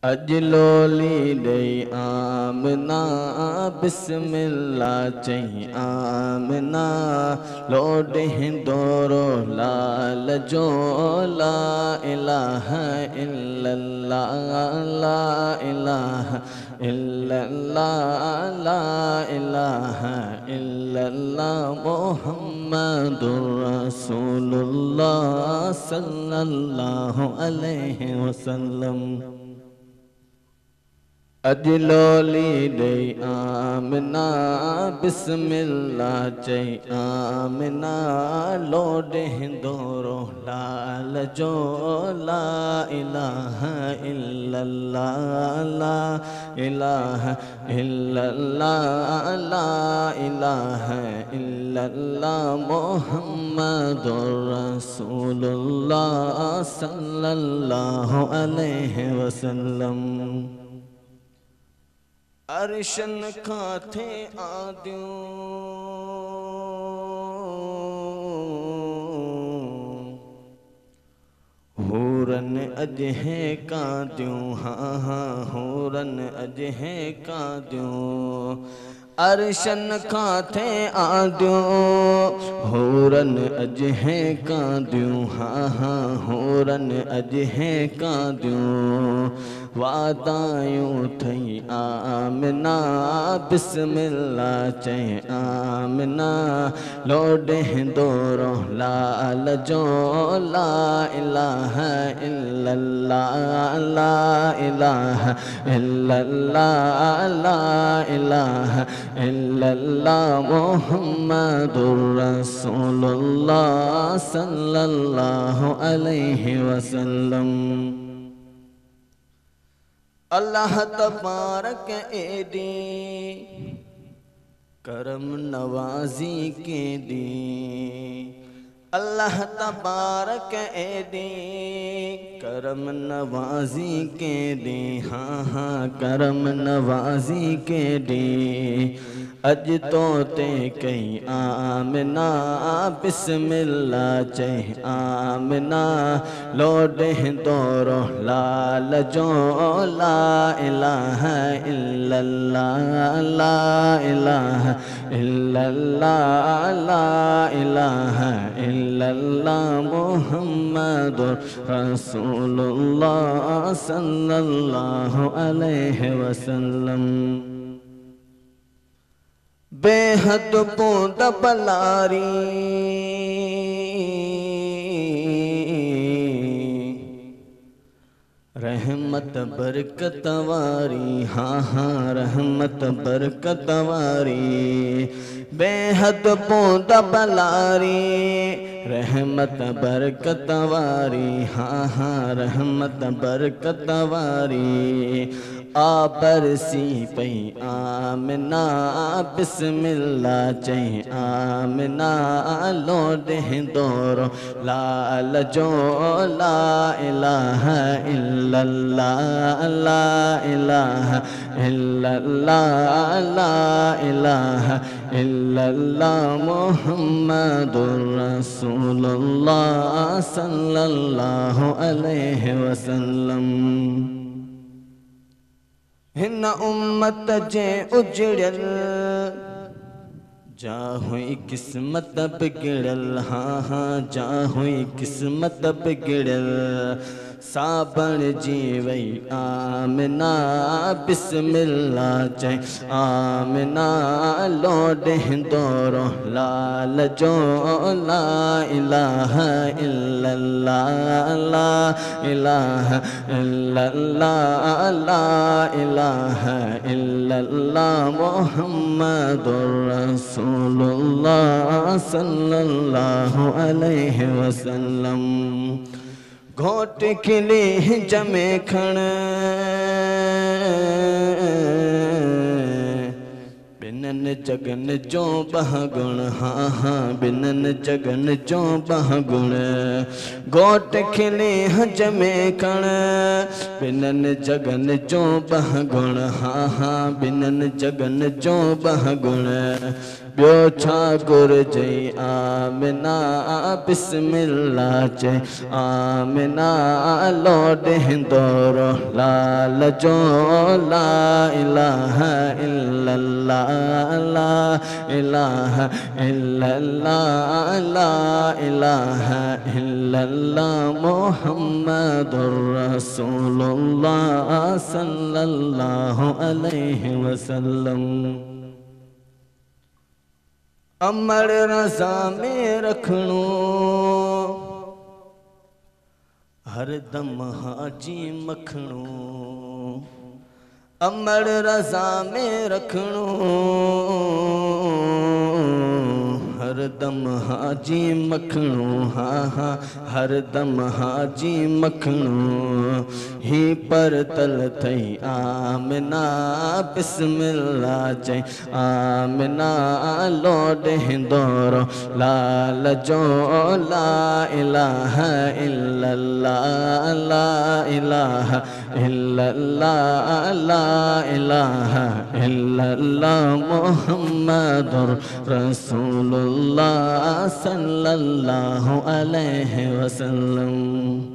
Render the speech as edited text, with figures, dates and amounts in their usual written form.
अजलोली दे आमना बिस्मिल्लाह चई आमना लोड हिंदोरो लाल जो ला इलाहा इल्लल्लाह ला इलाहा इल्लल्लाह ला इलाहा इल्लल्लाह मुहम्मदुर रसूलुल्लाह सल्लल्लाहु अलैहि वसल्लम। अजलोली दे आमना बिस्मिल्लाह चई आमना लोड हिंदोरो लाल जो ला इलाहा इल्लल्लाह ला इलाहा इल्लल्लाह ला इलाहा इल्लल्लाह मुहम्मदुर रसूलुल्लाह सल्लल्लाहु अलैहि वसल्लम। अरशन खाथे आद्यों हूरन अज है काद्यों हाँ हाँ हूरन अज है काद्यों। अरशन खाथे आद्यों हूरन अज है काद्यों हाँ हाँ हूरन अज है काद्यों। वादायूं थई आमना बिस्मिल्लाह चई आमना लोड हिंदोरो लाल जो ला इलाहा इल्लल्लाह ला इलाहा इल्लल्लाह ला इलाहा इल्लल्लाह मुहम्मदुर रसूलुल्लाह सल्लल्लाहु अलैहि वसल्लम। अल्लाह तबारक एदी करम नवाजी के दी अल्लाह तबारक एदी करम नवाजी के दी हाँ हाँ करम नवाजी के दी। अज तो ते कई आमना बिस्मिल्लाह चई आमना लोड हिंदोरो लाल जो ला इलाहा इल्लल्लाह ला इलाहा इल्लल्लाह ला इलाहा इल्लल्लाह मुहम्मदुर रसूलुल्लाह सल्लल्लाहु अलैहि वसल्लम। बेहद बूंद बलारी रहमत बरकत वारी हाँ हाँ रहमत बरकत वारी। बेहद बूंद बलारी रहमत बरकत वारी हाँ हाँ रहमत बरकत वारी। आ बरसी पई आमना बिस्मिल्लाह चई आमना लोड हिंदोरो लाल जो ला इलाहा इल्लल्लाह ला इलाहा इल्लल्लाह ला इलाहा इल्लल्लाह मुहम्मदुर रसूलुल्लाह सल्लल्लाहु अलैहि वसल्लम। हिन उम्मत जे उजड़ल जा हुई किस्मत बिगड़ल हाँ हाँ जा हुई किस्मत बिगड़ल। साबण जी वई आमना बिस्मिल्लाह चई आमना लोड हिंदोरो लाल जो ला इलाहा इल्लल्लाह ला इलाहा इल्लल्लाह ला इलाहा इल्लल्लाह मुहम्मदुर रसूलुल्लाह सल्लल्लाहु अलैहि वसल्लम। घोट खिले जमे खण बिनन जगन जो बहगुण हाँ हाँ बिनन जगन जो बहगुण गोट खिले जमे कण बिनन जगन जो बहगुण हाँ हाँ बिनन जगन जो बहगुण ब्यो छा गुरजे आमिना बिस्मिल्लाह चे आमिना लौट हिंदोरो लाल जो ला इलाहा इल्लल्लाह ला इलाहा इल्लल्लाह ला इलाहा इल्लल्लाह मुहम्मदुर रसूलुल्लाह सल्लल्लाहु अलैहि वसल्लम। अमर रज़ा में रखणो हर दम हाजी मखणो अमर रज़ा में रखणो हर दम हाजी मखणो हाँ हाँ हर दम हाजी मखणो ही पर तल थई आमिना बिस्मिल्लाह चई आमिना लौट हिंदोरो लाल जो ला इलाहा इल्लल्लाह ला इलाहा इल्लल्लाह ला इलाहा इल्लल्लाह मुहम्मदुर रसूलुल्लाह सल्लल्लाहु अलैहि वसल्लम।